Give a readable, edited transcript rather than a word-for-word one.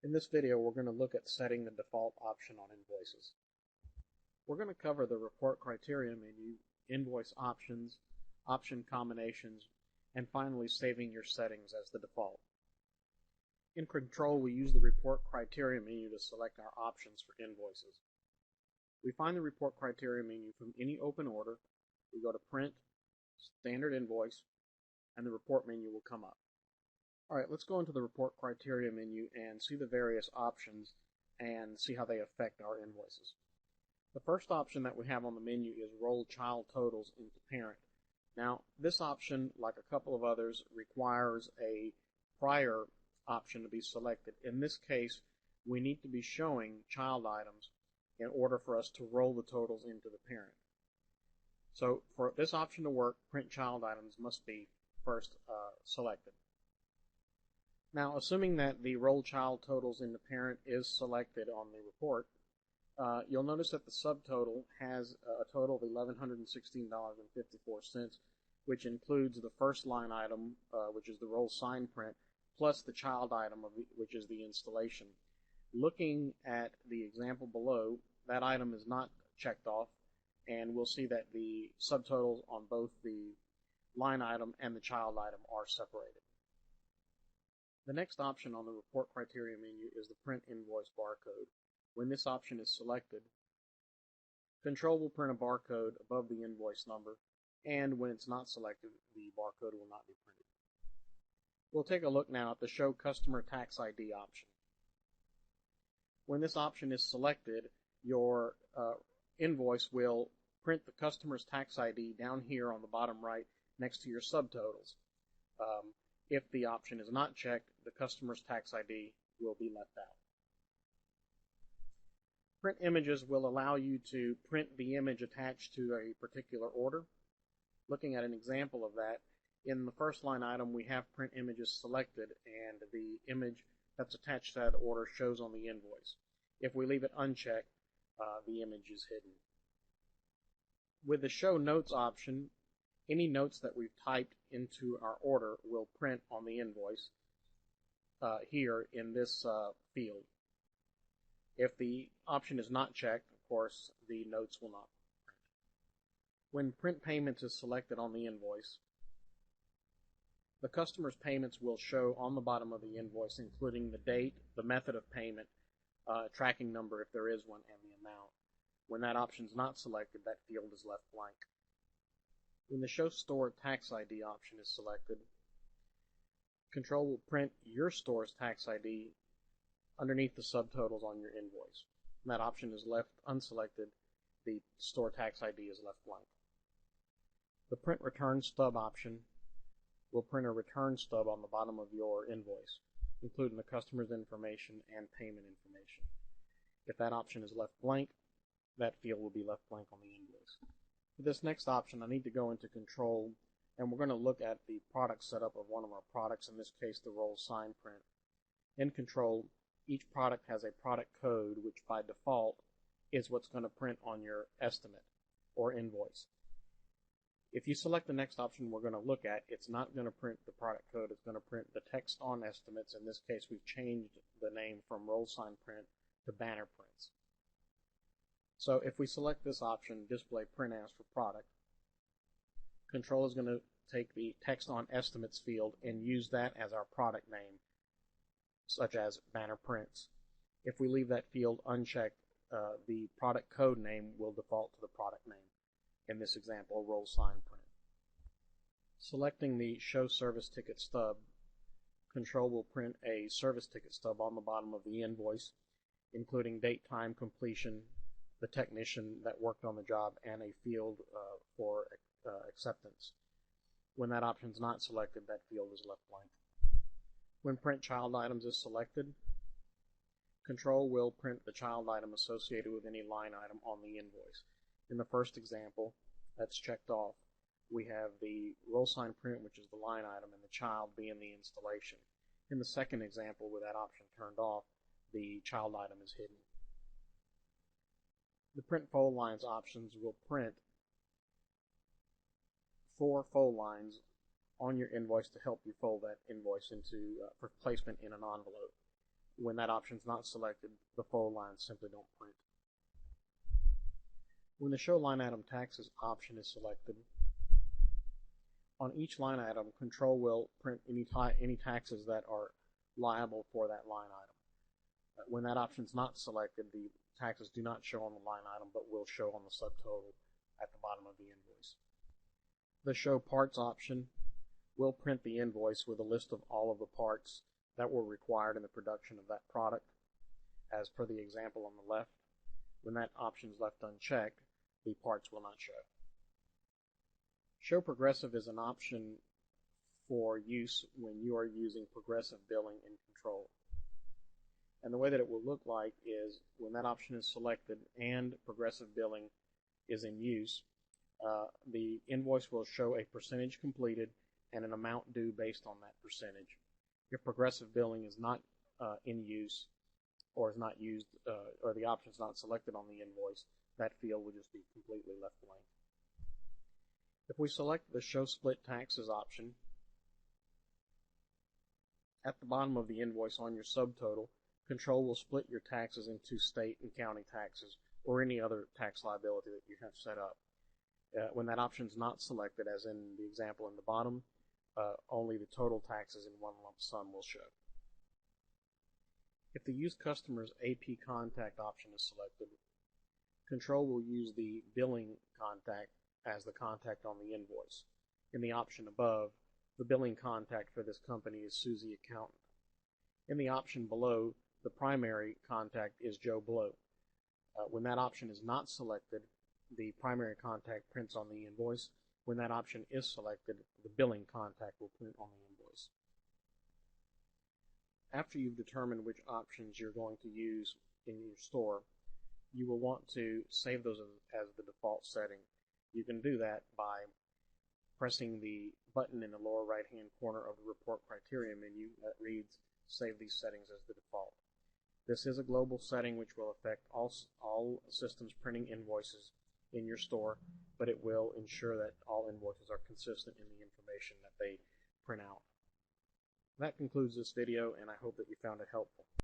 In this video, we're going to look at setting the default option on invoices. We're going to cover the report criteria menu, invoice options, option combinations, and finally saving your settings as the default. In Control, we use the report criteria menu to select our options for invoices. We find the report criteria menu from any open order. We go to Print, Standard Invoice, and the report menu will come up. Alright, let's go into the report criteria menu and see the various options and see how they affect our invoices. The first option that we have on the menu is roll child totals into parent. Now, this option, like a couple of others, requires a prior option to be selected. In this case, we need to be showing child items in order for us to roll the totals into the parent. So for this option to work, print child items must be first selected. Now, assuming that the roll child totals in the parent is selected on the report, you'll notice that the subtotal has a total of $1,116.54, which includes the first line item, which is the roll sign print, plus the child item, which is the installation. Looking at the example below, that item is not checked off, and we'll see that the subtotals on both the line item and the child item are separated. The next option on the report criteria menu is the print invoice barcode. When this option is selected, Control will print a barcode above the invoice number, and when it's not selected, the barcode will not be printed. We'll take a look now at the Show Customer Tax ID option. When this option is selected, your invoice will print the customer's tax ID down here on the bottom right next to your subtotals. If the option is not checked, the customer's tax ID will be left out. Print images will allow you to print the image attached to a particular order. Looking at an example of that, in the first line item we have print images selected, and the image that's attached to that order shows on the invoice. If we leave it unchecked, the image is hidden. With the Show Notes option, any notes that we've typed into our order will print on the invoice here in this field. If the option is not checked, of course, the notes will not print. When print payments is selected on the invoice, the customer's payments will show on the bottom of the invoice, including the date, the method of payment, tracking number if there is one, and the amount. When that option is not selected, that field is left blank. When the Show Store Tax ID option is selected, Control will print your store's tax ID underneath the subtotals on your invoice. When that option is left unselected, the store tax ID is left blank. The Print Return Stub option will print a return stub on the bottom of your invoice, including the customer's information and payment information. If that option is left blank, that field will be left blank on the invoice. For this next option, I need to go into Control, and we're going to look at the product setup of one of our products, in this case the roll sign print. In Control, each product has a product code, which by default is what's going to print on your estimate or invoice. If you select the next option we're going to look at, it's not going to print the product code, it's going to print the text on estimates. In this case, we've changed the name from roll sign print to banner prints. So if we select this option, Display Print As for Product, Control is going to take the Text on Estimates field and use that as our product name, such as banner prints. If we leave that field unchecked, the product code name will default to the product name. In this example, roll sign print. Selecting the Show Service Ticket Stub, Control will print a service ticket stub on the bottom of the invoice, including date, time, completion, the technician that worked on the job, and a field for acceptance. When that option is not selected, that field is left blank. When Print Child Items is selected, Control will print the child item associated with any line item on the invoice. In the first example, that's checked off. We have the roll sign print, which is the line item, and the child being the installation. In the second example, with that option turned off, the child item is hidden. The Print Fold Lines options will print 4 fold lines on your invoice to help you fold that invoice into for placement in an envelope. When that option is not selected, the fold lines simply don't print. When the Show Line Item Taxes option is selected, on each line item, Control will print any taxes that are liable for that line item. When that option is not selected, the taxes do not show on the line item but will show on the subtotal at the bottom of the invoice. The Show Parts option will print the invoice with a list of all of the parts that were required in the production of that product, as per the example on the left. When that option is left unchecked, the parts will not show. Show Progressive is an option for use when you are using progressive billing in Control. And the way that it will look like is when that option is selected and progressive billing is in use, the invoice will show a percentage completed and an amount due based on that percentage. If progressive billing is not in use or is not used, or the option is not selected on the invoice, that field will just be completely left blank. If we select the Show Split Taxes option, at the bottom of the invoice on your subtotal, Control will split your taxes into state and county taxes or any other tax liability that you have set up. When that option is not selected, as in the example in the bottom, only the total taxes in one lump sum will show. If the Use Customer's AP Contact option is selected, Control will use the billing contact as the contact on the invoice. In the option above, the billing contact for this company is Susie Accountant. In the option below, the primary contact is Joe Blow. When that option is not selected, the primary contact prints on the invoice. When that option is selected, the billing contact will print on the invoice. After you've determined which options you're going to use in your store, you will want to save those as the default setting. You can do that by pressing the button in the lower right-hand corner of the Report Criteria menu that reads Save these settings as the default. This is a global setting which will affect all systems printing invoices in your store, but it will ensure that all invoices are consistent in the information that they print out. That concludes this video, and I hope that you found it helpful.